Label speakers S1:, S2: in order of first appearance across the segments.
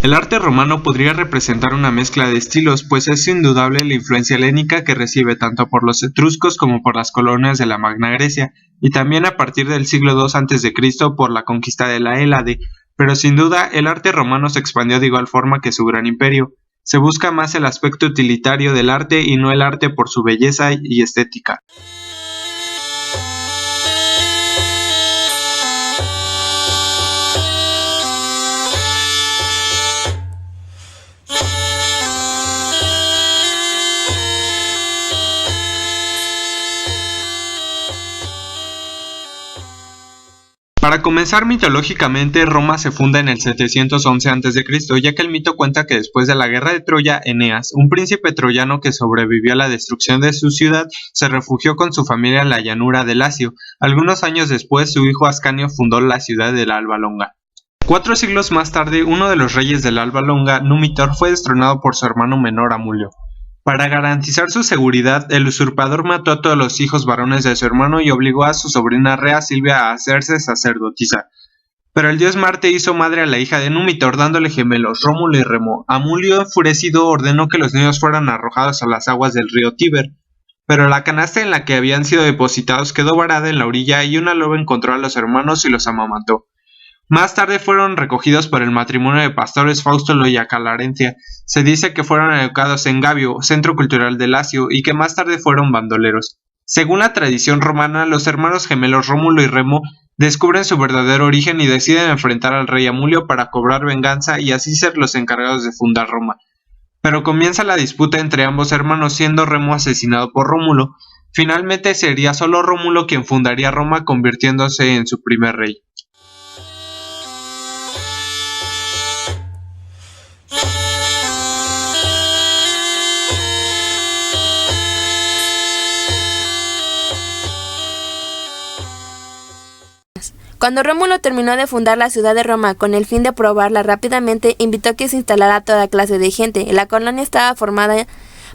S1: El arte romano podría representar una mezcla de estilos, pues es indudable la influencia helénica que recibe tanto por los etruscos como por las colonias de la Magna Grecia, y también a partir del siglo II a.C. por la conquista de la Hélade, pero sin duda el arte romano se expandió de igual forma que su gran imperio. Se busca más el aspecto utilitario del arte y no el arte por su belleza y estética. Para comenzar mitológicamente, Roma se funda en el 711 a.C., ya que el mito cuenta que después de la guerra de Troya, Eneas, un príncipe troyano que sobrevivió a la destrucción de su ciudad, se refugió con su familia en la llanura de Lacio. Algunos años después, su hijo Ascanio fundó la ciudad de la Alba Longa. 4 siglos más tarde, uno de los reyes de la Alba Longa, Numitor, fue destronado por su hermano menor Amulio. Para garantizar su seguridad, el usurpador mató a todos los hijos varones de su hermano y obligó a su sobrina Rea Silvia a hacerse sacerdotisa. Pero el dios Marte hizo madre a la hija de Numitor, dándole gemelos, Rómulo y Remo. Amulio, enfurecido, ordenó que los niños fueran arrojados a las aguas del río Tíber. Pero la canasta en la que habían sido depositados quedó varada en la orilla y una loba encontró a los hermanos y los amamantó. Más tarde fueron recogidos por el matrimonio de pastores Faustulo y Acalarencia. Se dice que fueron educados en Gabio, centro cultural de Lacio, y que más tarde fueron bandoleros. Según la tradición romana, los hermanos gemelos Rómulo y Remo descubren su verdadero origen y deciden enfrentar al rey Amulio para cobrar venganza y así ser los encargados de fundar Roma. Pero comienza la disputa entre ambos hermanos, siendo Remo asesinado por Rómulo. Finalmente sería solo Rómulo quien fundaría Roma, convirtiéndose en su primer rey.
S2: Cuando Rómulo terminó de fundar la ciudad de Roma con el fin de probarla rápidamente, invitó a que se instalara toda clase de gente. La colonia estaba formada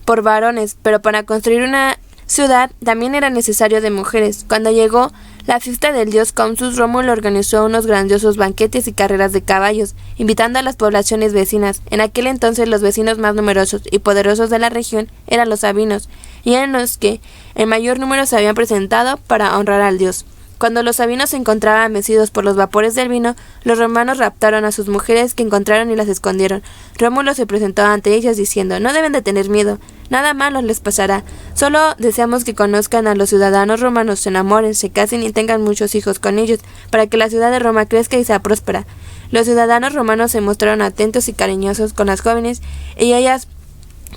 S2: por varones, pero para construir una ciudad también era necesario de mujeres. Cuando llegó la fiesta del dios Consus, Rómulo organizó unos grandiosos banquetes y carreras de caballos, invitando a las poblaciones vecinas. En aquel entonces los vecinos más numerosos y poderosos de la región eran los sabinos, y eran los que en mayor número se habían presentado para honrar al dios. Cuando los sabinos se encontraban vencidos por los vapores del vino, los romanos raptaron a sus mujeres que encontraron y las escondieron. Rómulo se presentó ante ellas diciendo: «No deben de tener miedo, nada malo les pasará. Solo deseamos que conozcan a los ciudadanos romanos, se enamoren, se casen y tengan muchos hijos con ellos, para que la ciudad de Roma crezca y sea próspera». Los ciudadanos romanos se mostraron atentos y cariñosos con las jóvenes, y ellas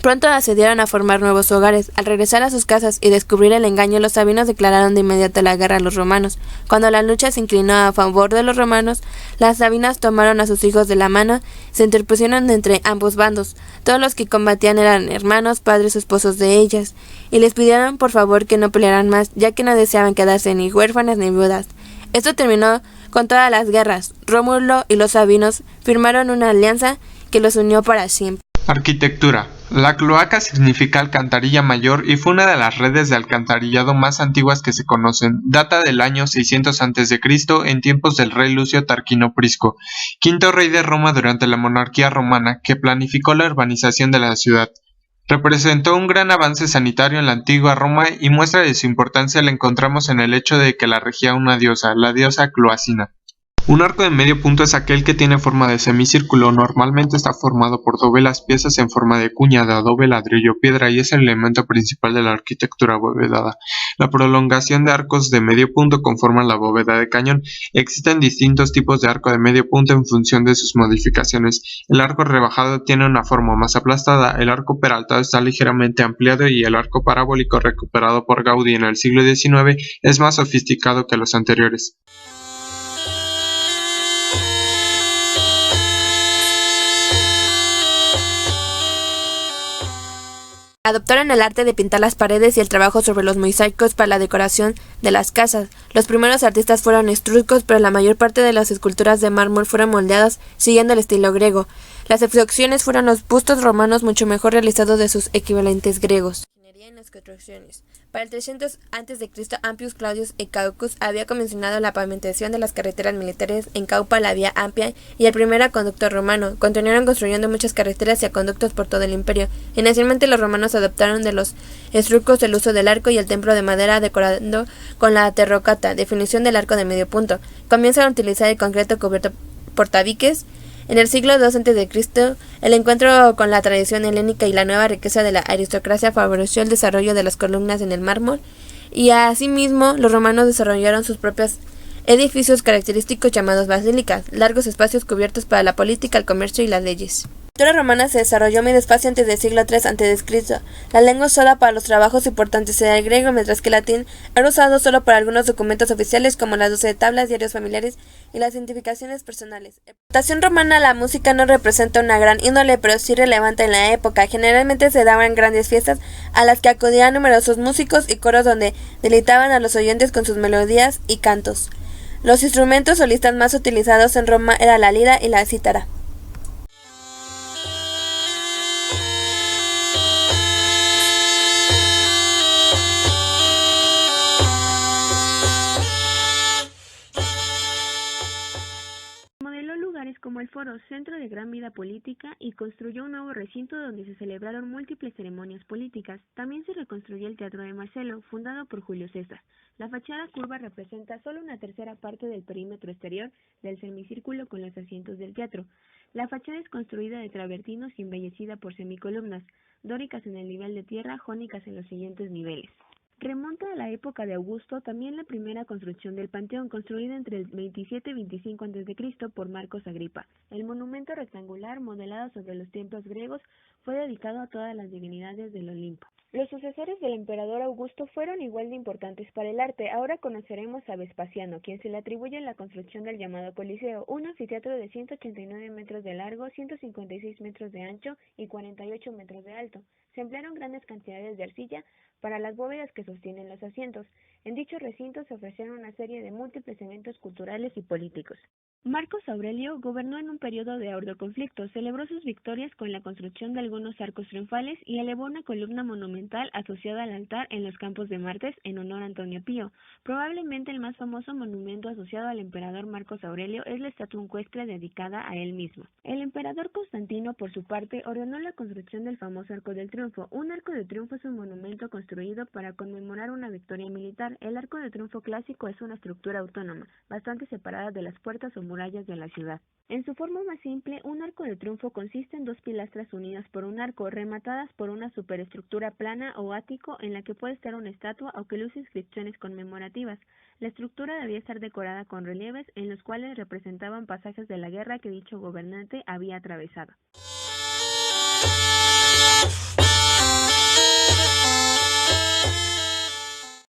S2: pronto accedieron a formar nuevos hogares. Al regresar a sus casas y descubrir el engaño, los sabinos declararon de inmediato la guerra a los romanos. Cuando la lucha se inclinó a favor de los romanos, las sabinas tomaron a sus hijos de la mano, se interpusieron entre ambos bandos. Todos los que combatían eran hermanos, padres o esposos de ellas, y les pidieron por favor que no pelearan más, ya que no deseaban quedarse ni huérfanas ni viudas. Esto terminó con todas las guerras. Rómulo y los sabinos firmaron una alianza que los unió para siempre.
S1: Arquitectura. La cloaca significa alcantarilla mayor y fue una de las redes de alcantarillado más antiguas que se conocen. Data del año 600 a.C. en tiempos del rey Lucio Tarquino Prisco, quinto rey de Roma durante la monarquía romana, que planificó la urbanización de la ciudad. Representó un gran avance sanitario en la antigua Roma y muestra de su importancia la encontramos en el hecho de que la regía una diosa, la diosa Cloacina. Un arco de medio punto es aquel que tiene forma de semicírculo. Normalmente está formado por dovelas, piezas en forma de cuña de adobe, ladrillo, piedra y es el elemento principal de la arquitectura abovedada. La prolongación de arcos de medio punto conforman la bóveda de cañón. Existen distintos tipos de arco de medio punto en función de sus modificaciones. El arco rebajado tiene una forma más aplastada, el arco peraltado está ligeramente ampliado y el arco parabólico recuperado por Gaudí en el siglo XIX es más sofisticado que los anteriores.
S2: Adoptaron el arte de pintar las paredes y el trabajo sobre los mosaicos para la decoración de las casas. Los primeros artistas fueron etruscos, pero la mayor parte de las esculturas de mármol fueron moldeadas siguiendo el estilo griego. Las excepciones fueron los bustos romanos mucho mejor realizados de sus equivalentes griegos. mejoría en las construcciones. Para el 300 a.C., Amplius Claudius Ecaicus había comisionado la pavimentación de las carreteras militares en Caupa, la Vía Amplia y el primer acueducto romano. Continuaron construyendo muchas carreteras y acueductos por todo el imperio. Inicialmente los romanos adoptaron de los etruscos el uso del arco y el templo de madera decorado con la terracota, definición del arco de medio punto. Comienzan a utilizar el concreto cubierto por tabiques. En el siglo II a.C., el encuentro con la tradición helénica y la nueva riqueza de la aristocracia favoreció el desarrollo de las columnas en el mármol, y asimismo los romanos desarrollaron sus propios edificios característicos llamados basílicas, largos espacios cubiertos para la política, el comercio y las leyes. La cultura romana se desarrolló muy despacio antes del siglo III a.C. La lengua usada para los trabajos importantes era el griego, mientras que el latín era usado solo para algunos documentos oficiales como las 12 tablas, diarios familiares y las identificaciones personales. La aportación romana a la música no representa una gran índole, pero sí relevante en la época. Generalmente se daban grandes fiestas a las que acudían numerosos músicos y coros donde deleitaban a los oyentes con sus melodías y cantos. Los instrumentos solistas más utilizados en Roma eran la lira y la cítara.
S3: Modeló lugares como el Foro, centro de gran vida política, y construyó un nuevo recinto donde se celebraron múltiples ceremonias políticas. También se reconstruyó el Teatro de Marcelo, fundado por Julio César. La fachada curva representa solo una tercera parte del perímetro exterior del semicírculo con los asientos del teatro. La fachada es construida de travertinos y embellecida por semicolumnas, dóricas en el nivel de tierra, jónicas en los siguientes niveles. Remonta a la época de Augusto también la primera construcción del Panteón, construida entre el 27 y 25 a.C. por Marcos Agripa. El monumento rectangular, modelado sobre los templos griegos, fue dedicado a todas las divinidades del Olimpo. Los sucesores del emperador Augusto fueron igual de importantes para el arte. Ahora conoceremos a Vespasiano, quien se le atribuye la construcción del llamado Coliseo, un anfiteatro de 189 metros de largo, 156 metros de ancho y 48 metros de alto. Se emplearon grandes cantidades de arcilla para las bóvedas que sostienen los asientos. En dicho recinto se ofrecieron una serie de múltiples eventos culturales y políticos. Marcos Aurelio gobernó en un periodo de arduo conflicto, celebró sus victorias con la construcción de algunos arcos triunfales y elevó una columna monumental asociada al altar en los Campos de Martes en honor a Antonio Pío. Probablemente el más famoso monumento asociado al emperador Marcos Aurelio es la estatua ecuestre dedicada a él mismo. El emperador Constantino, por su parte, ordenó la construcción del famoso Arco del Triunfo. Un arco de triunfo es un monumento construido para conmemorar una victoria militar. El Arco de Triunfo clásico es una estructura autónoma, bastante separada de las puertas o murallas de la ciudad. En su forma más simple, un arco de triunfo consiste en dos pilastras unidas por un arco, rematadas por una superestructura plana o ático en la que puede estar una estatua o que luce inscripciones conmemorativas. La estructura debía estar decorada con relieves en los cuales representaban pasajes de la guerra que dicho gobernante había atravesado.